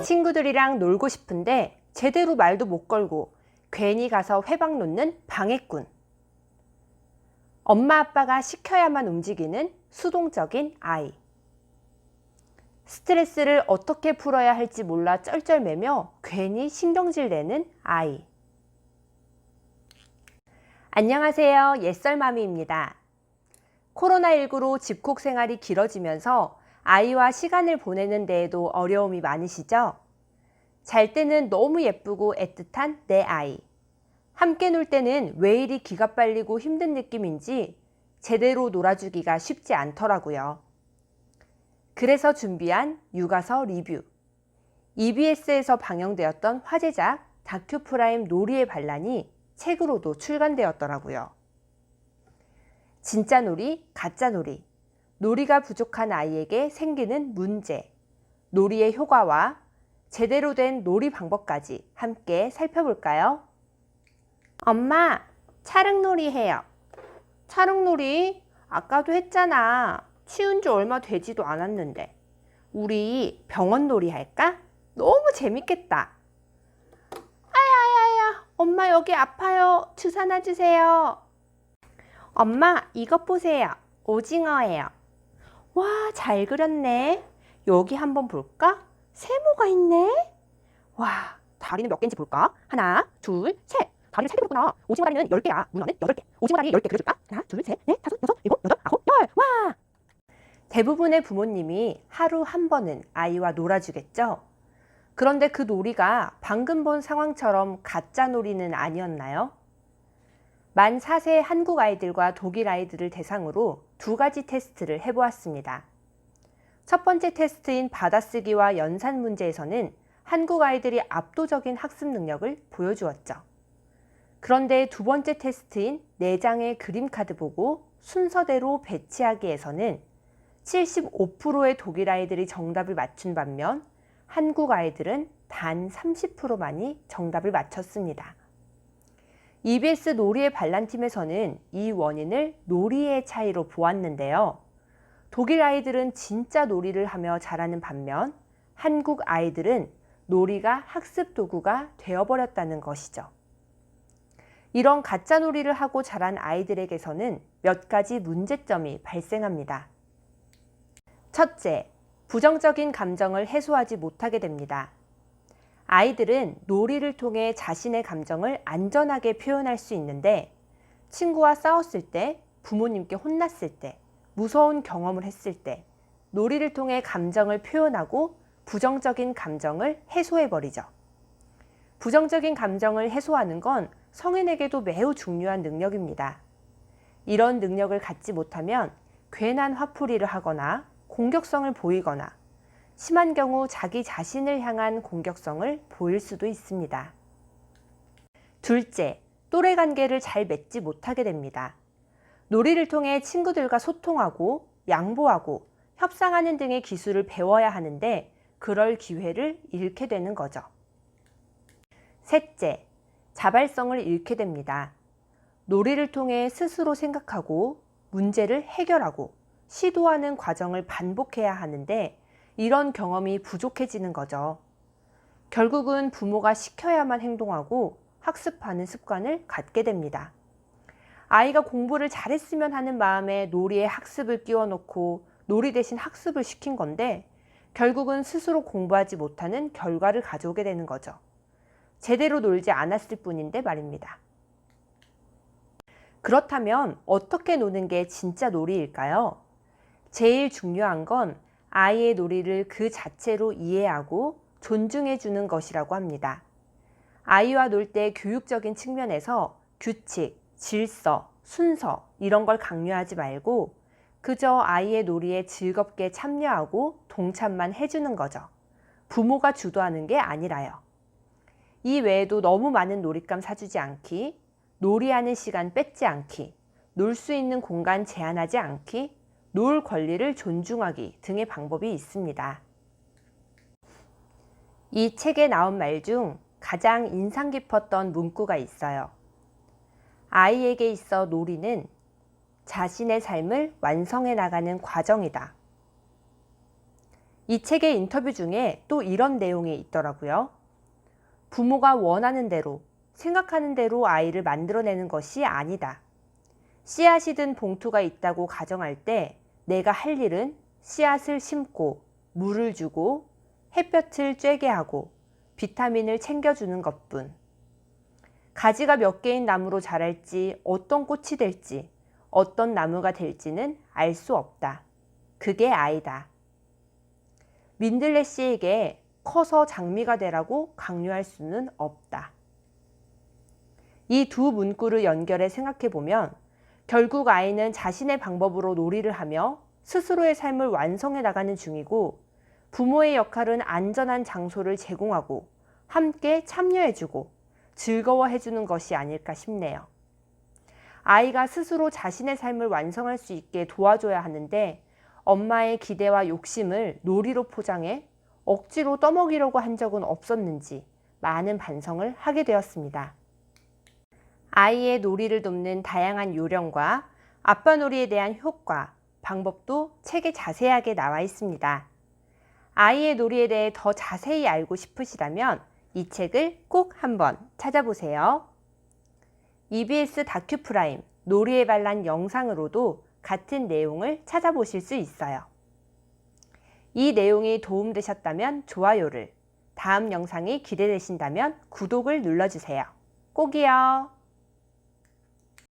친구들이랑 놀고 싶은데 제대로 말도 못 걸고 괜히 가서 회방 놓는 방해꾼. 엄마 아빠가 시켜야만 움직이는 수동적인 아이. 스트레스를 어떻게 풀어야 할지 몰라 쩔쩔매며 괜히 신경질 내는 아이. 안녕하세요. 옛설마미입니다. 코로나19로 집콕 생활이 길어지면서 아이와 시간을 보내는 데에도 어려움이 많으시죠? 잘 때는 너무 예쁘고 애틋한 내 아이. 함께 놀 때는 왜 이리 기가 빨리고 힘든 느낌인지 제대로 놀아주기가 쉽지 않더라고요. 그래서 준비한 육아서 리뷰. EBS에서 방영되었던 화제작 다큐프라임 놀이의 반란이 책으로도 출간되었더라고요. 진짜 놀이, 가짜 놀이. 놀이가 부족한 아이에게 생기는 문제. 놀이의 효과와 제대로 된 놀이 방법까지 함께 살펴볼까요? 엄마, 촬영놀이 해요. 촬영놀이? 아까도 했잖아. 치운 지 얼마 되지도 않았는데. 우리 병원놀이 할까? 너무 재밌겠다. 아야야야, 엄마 여기 아파요. 주사 놔주세요. 엄마, 이것 보세요. 오징어예요. 와, 잘 그렸네. 여기 한번 볼까? 세모가 있네. 와, 다리는 몇 개인지 볼까? 하나, 둘, 셋. 다리를 3개 그렸구나. 오징어 다리는 10개야. 문어는 8개. 오징어 다리 10개 그려줄까? 하나, 둘, 셋, 넷, 다섯, 여섯, 일곱, 여덟, 아홉, 열. 와! 대부분의 부모님이 하루 한 번은 아이와 놀아주겠죠? 그런데 그 놀이가 방금 본 상황처럼 가짜 놀이는 아니었나요? 만 4세 한국 아이들과 독일 아이들을 대상으로 두 가지 테스트를 해보았습니다. 첫 번째 테스트인 받아쓰기와 연산 문제에서는 한국 아이들이 압도적인 학습 능력을 보여주었죠. 그런데 두 번째 테스트인 4장의 그림카드 보고 순서대로 배치하기에서는 75%의 독일 아이들이 정답을 맞춘 반면 한국 아이들은 단 30%만이 정답을 맞췄습니다. EBS 놀이의 반란팀에서는 이 원인을 놀이의 차이로 보았는데요. 독일 아이들은 진짜 놀이를 하며 자라는 반면 한국 아이들은 놀이가 학습 도구가 되어버렸다는 것이죠. 이런 가짜 놀이를 하고 자란 아이들에게서는 몇 가지 문제점이 발생합니다. 첫째, 부정적인 감정을 해소하지 못하게 됩니다. 아이들은 놀이를 통해 자신의 감정을 안전하게 표현할 수 있는데 친구와 싸웠을 때, 부모님께 혼났을 때, 무서운 경험을 했을 때 놀이를 통해 감정을 표현하고 부정적인 감정을 해소해버리죠. 부정적인 감정을 해소하는 건 성인에게도 매우 중요한 능력입니다. 이런 능력을 갖지 못하면 괜한 화풀이를 하거나 공격성을 보이거나 심한 경우 자기 자신을 향한 공격성을 보일 수도 있습니다. 둘째, 또래 관계를 잘 맺지 못하게 됩니다. 놀이를 통해 친구들과 소통하고 양보하고 협상하는 등의 기술을 배워야 하는데 그럴 기회를 잃게 되는 거죠. 셋째, 자발성을 잃게 됩니다. 놀이를 통해 스스로 생각하고 문제를 해결하고 시도하는 과정을 반복해야 하는데 이런 경험이 부족해지는 거죠. 결국은 부모가 시켜야만 행동하고 학습하는 습관을 갖게 됩니다. 아이가 공부를 잘했으면 하는 마음에 놀이에 학습을 끼워놓고 놀이 대신 학습을 시킨 건데 결국은 스스로 공부하지 못하는 결과를 가져오게 되는 거죠. 제대로 놀지 않았을 뿐인데 말입니다. 그렇다면 어떻게 노는 게 진짜 놀이일까요? 제일 중요한 건 아이의 놀이를 그 자체로 이해하고 존중해 주는 것이라고 합니다. 아이와 놀 때 교육적인 측면에서 규칙, 질서, 순서 이런 걸 강요하지 말고 그저 아이의 놀이에 즐겁게 참여하고 동참만 해주는 거죠. 부모가 주도하는 게 아니라요. 이 외에도 너무 많은 놀잇감 사주지 않기, 놀이하는 시간 뺏지 않기, 놀 수 있는 공간 제한하지 않기, 놀 권리를 존중하기 등의 방법이 있습니다. 이 책에 나온 말 중 가장 인상 깊었던 문구가 있어요. 아이에게 있어 놀이는 자신의 삶을 완성해 나가는 과정이다. 이 책의 인터뷰 중에 또 이런 내용이 있더라고요. 부모가 원하는 대로, 생각하는 대로 아이를 만들어내는 것이 아니다. 씨앗이 든 봉투가 있다고 가정할 때 내가 할 일은 씨앗을 심고 물을 주고 햇볕을 쬐게 하고 비타민을 챙겨주는 것뿐. 가지가 몇 개인 나무로 자랄지 어떤 꽃이 될지 어떤 나무가 될지는 알 수 없다. 그게 아이다. 민들레 씨에게 커서 장미가 되라고 강요할 수는 없다. 이 두 문구를 연결해 생각해 보면 결국 아이는 자신의 방법으로 놀이를 하며 스스로의 삶을 완성해 나가는 중이고 부모의 역할은 안전한 장소를 제공하고 함께 참여해주고 즐거워해주는 것이 아닐까 싶네요. 아이가 스스로 자신의 삶을 완성할 수 있게 도와줘야 하는데 엄마의 기대와 욕심을 놀이로 포장해 억지로 떠먹이려고 한 적은 없었는지 많은 반성을 하게 되었습니다. 아이의 놀이를 돕는 다양한 요령과 아빠 놀이에 대한 효과, 방법도 책에 자세하게 나와 있습니다. 아이의 놀이에 대해 더 자세히 알고 싶으시다면 이 책을 꼭 한번 찾아보세요. EBS 다큐프라임 놀이의 반란 영상으로도 같은 내용을 찾아보실 수 있어요. 이 내용이 도움되셨다면 좋아요를, 다음 영상이 기대되신다면 구독을 눌러주세요. 꼭이요.